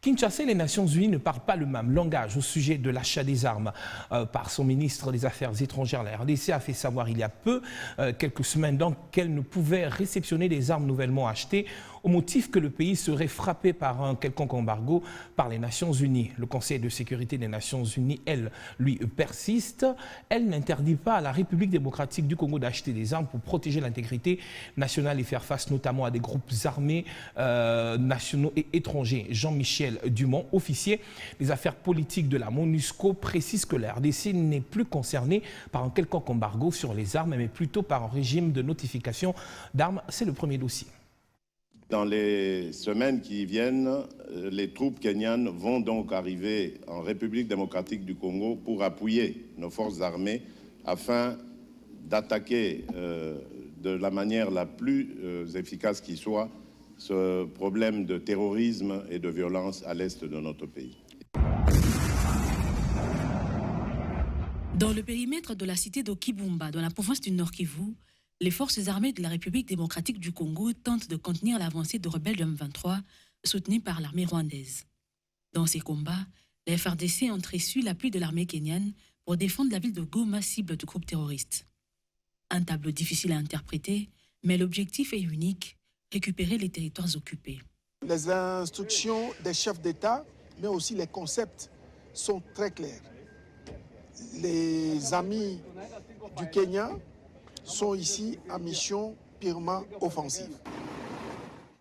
Kinshasa et les Nations Unies ne parlent pas le même langage au sujet de l'achat des armes par son ministre des Affaires étrangères. La RDC a fait savoir il y a peu, quelques semaines donc, qu'elle ne pouvait réceptionner des armes nouvellement achetées au motif que le pays serait frappé par un quelconque embargo par les Nations Unies. Le Conseil de sécurité des Nations Unies, lui, persiste. Elle n'interdit pas à la République démocratique du Congo d'acheter des armes pour protéger l'intégrité nationale et faire face notamment à des groupes armés nationaux et étrangers. Jean-Michel Dumont, officier des affaires politiques de la MONUSCO, précise que la RDC n'est plus concernée par un quelconque embargo sur les armes, mais plutôt par un régime de notification d'armes. C'est le premier dossier. Dans les semaines qui viennent, les troupes kenyanes vont donc arriver en République démocratique du Congo pour appuyer nos forces armées afin d'attaquer de la manière la plus efficace qui soit ce problème de terrorisme et de violence à l'est de notre pays. Dans le périmètre de la cité de Kibumba, dans la province du Nord Kivu, les forces armées de la République démocratique du Congo tentent de contenir l'avancée de rebelles du M23 soutenus par l'armée rwandaise. Dans ces combats, la FARDC a entreçu l'appui de l'armée kenyane pour défendre la ville de Goma, cible du groupe terroriste. Un tableau difficile à interpréter, mais l'objectif est unique, récupérer les territoires occupés. Les instructions des chefs d'État, mais aussi les concepts sont très clairs. Les amis du Kenya sont ici en mission purement offensive.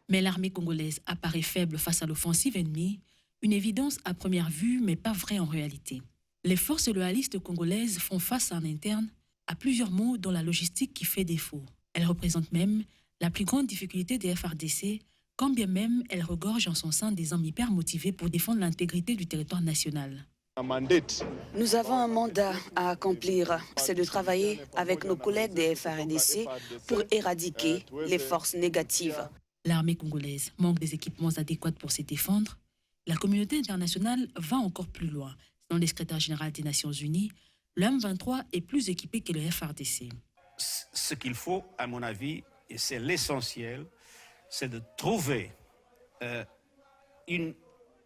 Mais l'armée congolaise apparaît faible face à l'offensive ennemie, une évidence à première vue, mais pas vraie en réalité. Les forces loyalistes congolaises font face en interne à plusieurs maux dont la logistique qui fait défaut. Elles représentent même la plus grande difficulté des FARDC, quand bien même elles regorgent en son sein des hommes hyper motivés pour défendre l'intégrité du territoire national. Nous avons un mandat à accomplir, c'est de travailler avec nos collègues des FARDC pour éradiquer les forces négatives. L'armée congolaise manque des équipements adéquats pour se défendre. La communauté internationale va encore plus loin. Selon le secrétaire général des Nations Unies, le M23 est plus équipé que le FARDC. Ce qu'il faut, à mon avis, et c'est l'essentiel, c'est de trouver une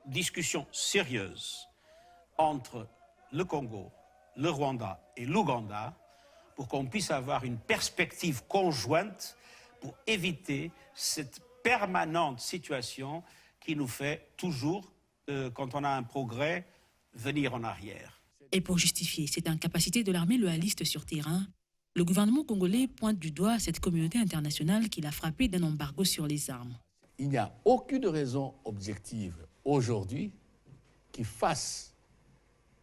discussion sérieuse entre le Congo, le Rwanda et l'Ouganda pour qu'on puisse avoir une perspective conjointe pour éviter cette permanente situation qui nous fait toujours, quand on a un progrès, venir en arrière. Et pour justifier cette incapacité de l'armée loyaliste sur terrain, le gouvernement congolais pointe du doigt cette communauté internationale qui l'a frappé d'un embargo sur les armes. Il n'y a aucune raison objective aujourd'hui qui fasse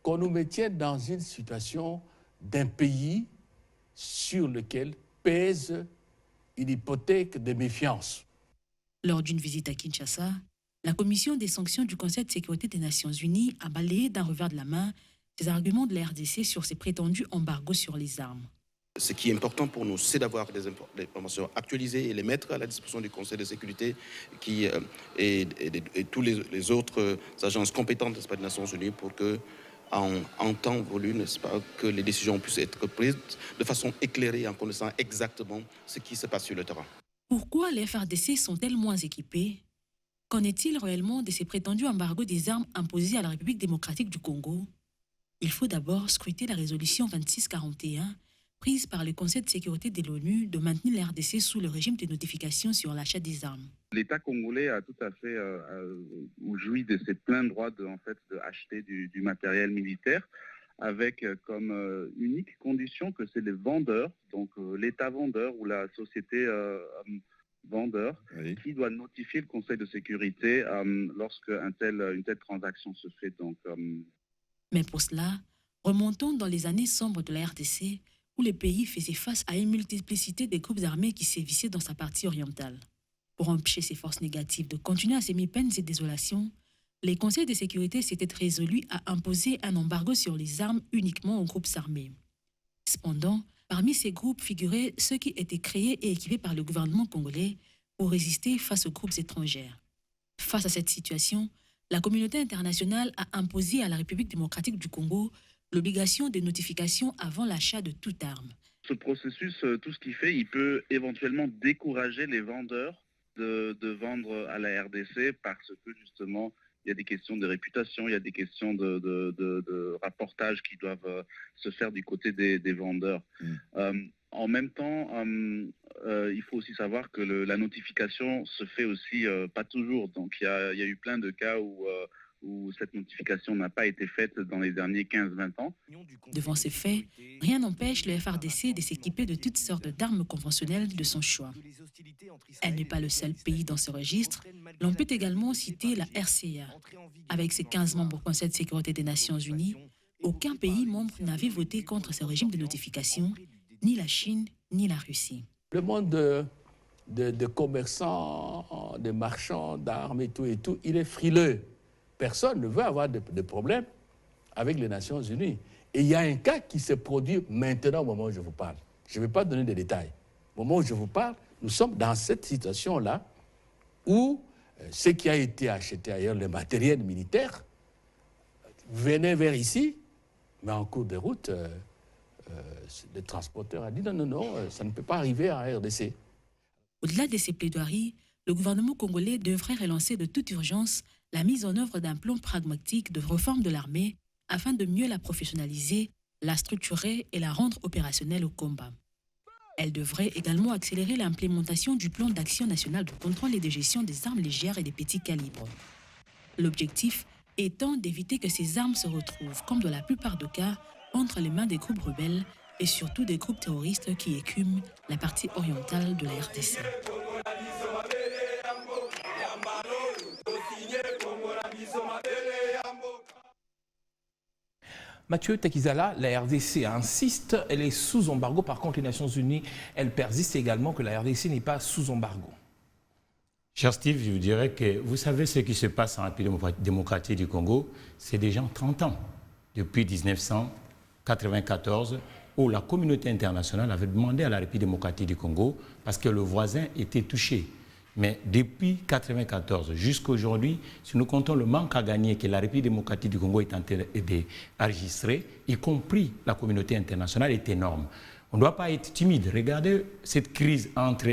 qu'on nous maintienne dans une situation d'un pays sur lequel pèse une hypothèque de méfiance. Lors d'une visite à Kinshasa, la commission des sanctions du Conseil de sécurité des Nations Unies a balayé d'un revers de la main les arguments de la RDC sur ces prétendus embargos sur les armes. Ce qui est important pour nous, c'est d'avoir des informations actualisées et les mettre à la disposition du Conseil de sécurité et tous les autres agences compétentes des Nations Unies pour que, en temps voulu, n'est-ce pas, que les décisions puissent être prises de façon éclairée en connaissant exactement ce qui se passe sur le terrain. Pourquoi les FARDC sont-elles moins équipées? Qu'en est-il réellement de ces prétendus embargos des armes imposés à la République démocratique du Congo? Il faut d'abord scruter la résolution 2641 prise par le Conseil de sécurité de l'ONU de maintenir la RDC sous le régime de notification sur l'achat des armes. L'État congolais a tout à fait joui de ses pleins droits de acheter du matériel militaire avec comme unique condition que c'est les vendeurs, donc l'État vendeur ou la société vendeur, oui, qui doit notifier le Conseil de sécurité lorsque une telle transaction se fait. Donc, Mais pour cela, remontons dans les années sombres de la RDC, où le pays faisait face à une multiplicité de groupes armés qui sévissaient dans sa partie orientale. Pour empêcher ces forces négatives de continuer à s'aimer peines et désolations, les conseils de sécurité s'étaient résolus à imposer un embargo sur les armes uniquement aux groupes armés. Cependant, parmi ces groupes figuraient ceux qui étaient créés et équipés par le gouvernement congolais pour résister face aux groupes étrangers. Face à cette situation, la communauté internationale a imposé à la République démocratique du Congo l'obligation de notification avant l'achat de toute arme. Ce processus, tout ce qu'il fait, il peut éventuellement décourager les vendeurs de vendre à la RDC parce que justement, il y a des questions de réputation, il y a des questions de rapportage qui doivent se faire du côté des vendeurs. En même temps, il faut aussi savoir que la notification se fait aussi pas toujours. Donc il y a eu plein de cas où cette notification n'a pas été faite dans les derniers 15-20 ans. Devant ces faits, rien n'empêche le FARDC de s'équiper de toutes sortes d'armes conventionnelles de son choix. Elle n'est pas le seul pays dans ce registre. L'on peut également citer la RCA. Avec ses 15 membres au Conseil de sécurité des Nations Unies, aucun pays membre n'avait voté contre ce régime de notification, ni la Chine, ni la Russie. Le monde de commerçants, de marchands d'armes et tout, il est frileux. Personne ne veut avoir de problème avec les Nations Unies. Et il y a un cas qui se produit maintenant au moment où je vous parle. Je ne vais pas donner des détails. Au moment où je vous parle, nous sommes dans cette situation-là où ce qui a été acheté ailleurs, le matériel militaire, venait vers ici, mais en cours de route, le transporteur a dit non, ça ne peut pas arriver en RDC. Au-delà de ces plaidoiries, le gouvernement congolais devrait relancer de toute urgence la mise en œuvre d'un plan pragmatique de réforme de l'armée afin de mieux la professionnaliser, la structurer et la rendre opérationnelle au combat. Elle devrait également accélérer l'implémentation du plan d'action national de contrôle et de gestion des armes légères et des petits calibres. L'objectif étant d'éviter que ces armes se retrouvent, comme dans la plupart des cas, entre les mains des groupes rebelles et surtout des groupes terroristes qui écument la partie orientale de la RDC. Mathieu Tekizala, la RDC insiste, elle est sous embargo. Par contre, les Nations Unies, elles persistent également que la RDC n'est pas sous embargo. Cher Steve, je vous dirais que vous savez ce qui se passe en République démocratique du Congo, c'est déjà 30 ans, depuis 1994, où la communauté internationale avait demandé à la République démocratique du Congo, parce que le voisin était touché. Mais depuis 1994 jusqu'à aujourd'hui, si nous comptons le manque à gagner que la République démocratique du Congo est en train d'enregistrer, y compris la communauté internationale, est énorme. On ne doit pas être timide. Regardez cette crise entre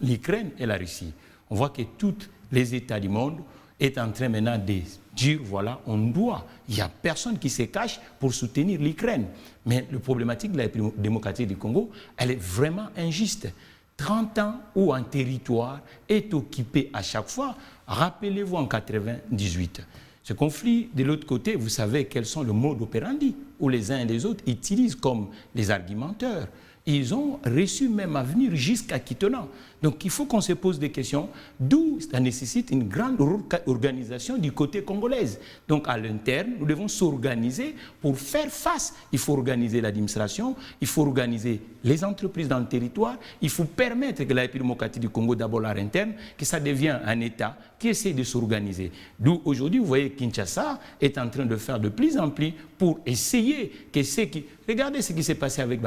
l'Ukraine et la Russie. On voit que tous les États du monde sont en train maintenant de dire, voilà, on doit. Il n'y a personne qui se cache pour soutenir l'Ukraine. Mais la problématique de la République démocratique du Congo, elle est vraiment injuste. 30 ans où un territoire est occupé à chaque fois. Rappelez-vous en 1998. Ce conflit, de l'autre côté, vous savez quels sont les modes operandi où les uns et les autres utilisent comme les argumenteurs. Ils ont reçu même à venir jusqu'à Kitona. Donc il faut qu'on se pose des questions, d'où ça nécessite une grande organisation du côté congolaise. Donc à l'interne, nous devons s'organiser pour faire face. Il faut organiser l'administration, il faut organiser les entreprises dans le territoire, il faut permettre que la République démocratique du Congo, d'abord à l'interne, que ça devienne un État qui essaie de s'organiser. D'où aujourd'hui, vous voyez, Kinshasa est en train de faire de plus en plus pour essayer que ceux qui... Regardez ce qui s'est passé avec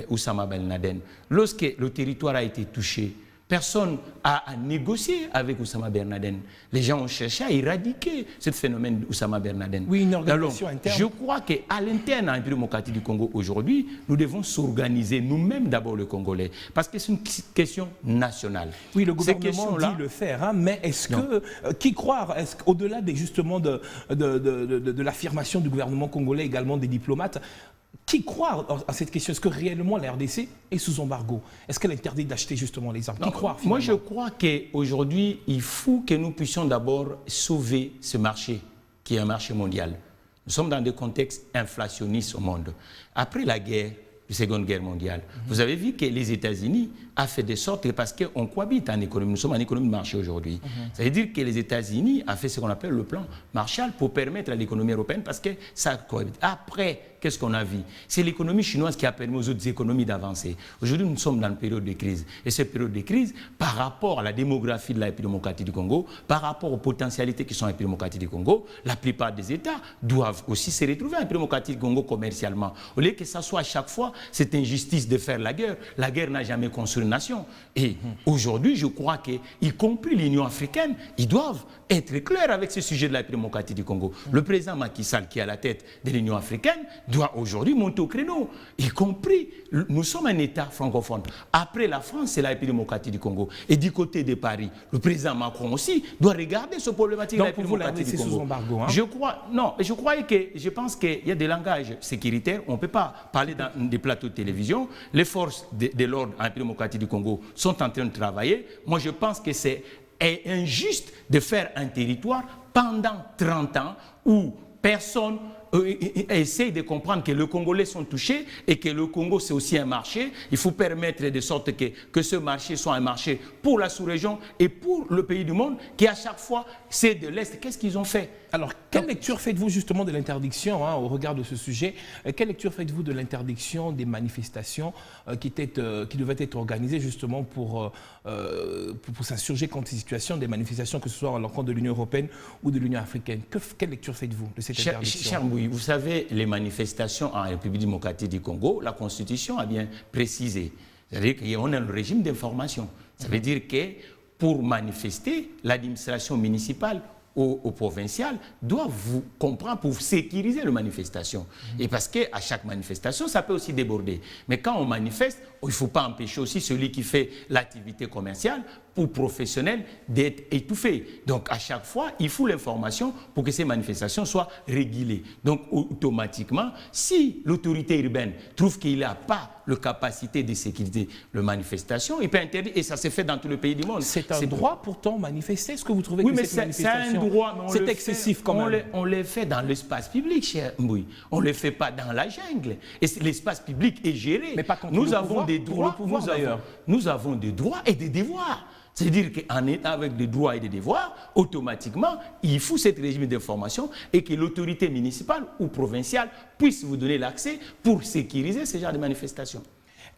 Oussama Ben Laden. Lorsque le territoire a été touché, personne n'a négocié avec Oussama Ben Laden. Les gens ont cherché à éradiquer ce phénomène d'Oussama Ben Laden. Oui, une organisation interne. Je crois qu'à l'interne, en République démocratique du Congo, aujourd'hui, nous devons s'organiser, nous-mêmes d'abord le Congolais, parce que c'est une question nationale. Oui, le gouvernement dit le faire, hein, mais est-ce que, qui croire, est-ce qu'au-delà justement de l'affirmation du gouvernement congolais, également des diplomates, qui croire à cette question? Est-ce que réellement la RDC est sous embargo? Est-ce qu'elle interdit d'acheter justement les armes? Qui croire finalement? Moi, je crois qu'aujourd'hui, il faut que nous puissions d'abord sauver ce marché, qui est un marché mondial. Nous sommes dans des contextes inflationnistes au monde. Après la guerre, la Seconde Guerre mondiale, vous avez vu que les États-Unis ont fait de sorte, parce qu'on cohabite en économie, nous sommes en économie de marché aujourd'hui. Ça veut dire que les États-Unis ont fait ce qu'on appelle le plan Marshall pour permettre à l'économie européenne, parce que ça cohabite. Après, qu'est-ce qu'on a vu? C'est l'économie chinoise qui a permis aux autres économies d'avancer. Aujourd'hui, nous sommes dans une période de crise. Et cette période de crise, par rapport à la démographie de la République démocratique du Congo, par rapport aux potentialités qui sont à la République démocratique du Congo, la plupart des États doivent aussi se retrouver à la République démocratique du Congo commercialement. Au lieu que ça soit à chaque fois cette injustice de faire la guerre n'a jamais construit une nation. Et aujourd'hui, je crois que, y compris l'Union africaine, ils doivent être clairs avec ce sujet de la République démocratique du Congo. Le président Macky Sall, qui est à la tête de l'Union africaine, doit aujourd'hui monter au créneau, y compris, nous sommes un État francophone. Après la France, c'est la République démocratique du Congo. Et du côté de Paris, le président Macron aussi doit regarder ce problématique de la République démocratique du Congo. Sous embargo, hein? Je pense qu'il y a des langages sécuritaires, on ne peut pas parler dans des plateaux de télévision. Les forces de l'ordre en République démocratique du Congo sont en train de travailler. Moi, je pense que c'est injuste de faire un territoire pendant 30 ans où personne essaye de comprendre que les Congolais sont touchés et que le Congo, c'est aussi un marché. Il faut permettre de sorte que ce marché soit un marché pour la sous-région et pour le pays du monde qui, à chaque fois, c'est de l'Est. Qu'est-ce qu'ils ont fait? Alors, quelle lecture faites-vous justement de l'interdiction, au regard de ce sujet? Quelle lecture faites-vous de l'interdiction des manifestations qui devaient être organisées justement pour s'insurger contre ces situations, des manifestations que ce soit à l'encontre de l'Union européenne ou de l'Union africaine? Quelle lecture faites-vous de cette interdiction? Cher Mbouy, vous savez, les manifestations en République démocratique du Congo, la Constitution a bien précisé. C'est-à-dire qu'on a le régime d'information. Ça veut dire que pour manifester, l'administration municipale au provincial doit vous comprendre pour sécuriser la manifestation. Et parce qu'à chaque manifestation, ça peut aussi déborder. Mais quand on manifeste, il ne faut pas empêcher aussi celui qui fait l'activité commerciale ou professionnelle d'être étouffé. Donc à chaque fois, il faut l'information pour que ces manifestations soient régulées. Donc automatiquement, si l'autorité urbaine trouve qu'il n'a pas la capacité de sécuriser la manifestation, il peut interdire, et ça s'est fait dans tout le pays du monde. C'est un droit pourtant manifester. Est-ce que vous trouvez que cette manifestation, c'est excessif quand même? On le fait dans l'espace public, cher Mbouy. On ne le fait pas dans la jungle. Et l'espace public est géré. Mais pas contre nous le avons pouvoir, des droits, nous avons des droits et des devoirs. C'est-à-dire qu'en étant avec des droits et des devoirs, automatiquement, il faut ce régime d'information et que l'autorité municipale ou provinciale puisse vous donner l'accès pour sécuriser ce genre de manifestations.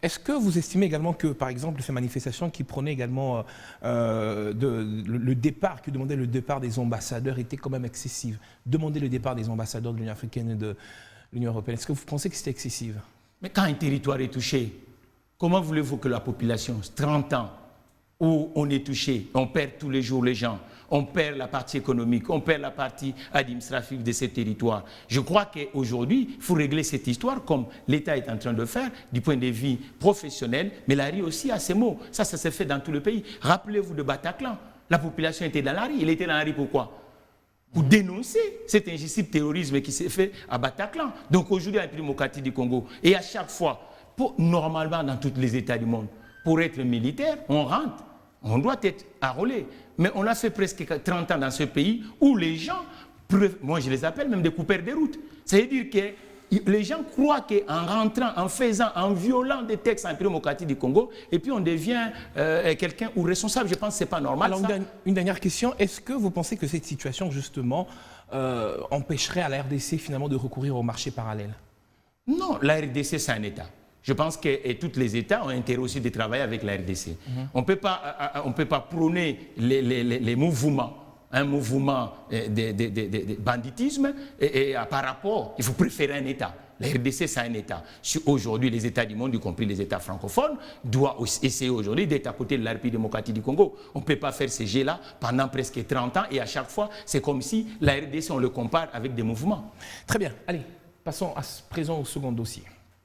Est-ce que vous estimez également que, par exemple, ces manifestations qui prenaient également le départ, qui demandaient le départ des ambassadeurs étaient quand même excessives? Demander le départ des ambassadeurs de l'Union africaine et de l'Union européenne, est-ce que vous pensez que c'était excessif? Mais quand un territoire est touché, comment voulez-vous que la population, 30 ans, où on est touché, on perd tous les jours les gens, on perd la partie économique, on perd la partie administrative de ces territoires. Je crois qu'aujourd'hui, il faut régler cette histoire comme l'État est en train de faire du point de vue professionnel, mais la rue aussi a ses mots. Ça s'est fait dans tout le pays. Rappelez-vous de Bataclan. La population était dans la rue. Il était dans la rue pourquoi? Pour dénoncer cet injustice terrorisme qui s'est fait à Bataclan. Donc aujourd'hui, la République démocratique du Congo, et à chaque fois, normalement dans tous les États du monde, pour être militaire, on rentre. On doit être enrôlé. Mais on a fait presque 30 ans dans ce pays où les gens, moi je les appelle même des coupeurs de route. C'est-à-dire que les gens croient qu'en rentrant, en faisant, en violant des textes en République démocratique du Congo, et puis on devient quelqu'un ou responsable. Je pense que ce n'est pas normal. Alors, une dernière question. Est-ce que vous pensez que cette situation, justement, empêcherait à la RDC finalement de recourir au marché parallèle? Non, la RDC, c'est un État. Je pense que tous les États ont intérêt aussi de travailler avec la RDC. On ne peut pas prôner les mouvements, un mouvement de banditisme et par rapport, il faut préférer un État. La RDC, c'est un État. Aujourd'hui, les États du monde, y compris les États francophones, doivent essayer aujourd'hui d'être à côté de la République démocratique du Congo. On ne peut pas faire ces jeux-là pendant presque 30 ans et à chaque fois, c'est comme si la RDC, on le compare avec des mouvements. Très bien. Allez, passons à présent au second dossier.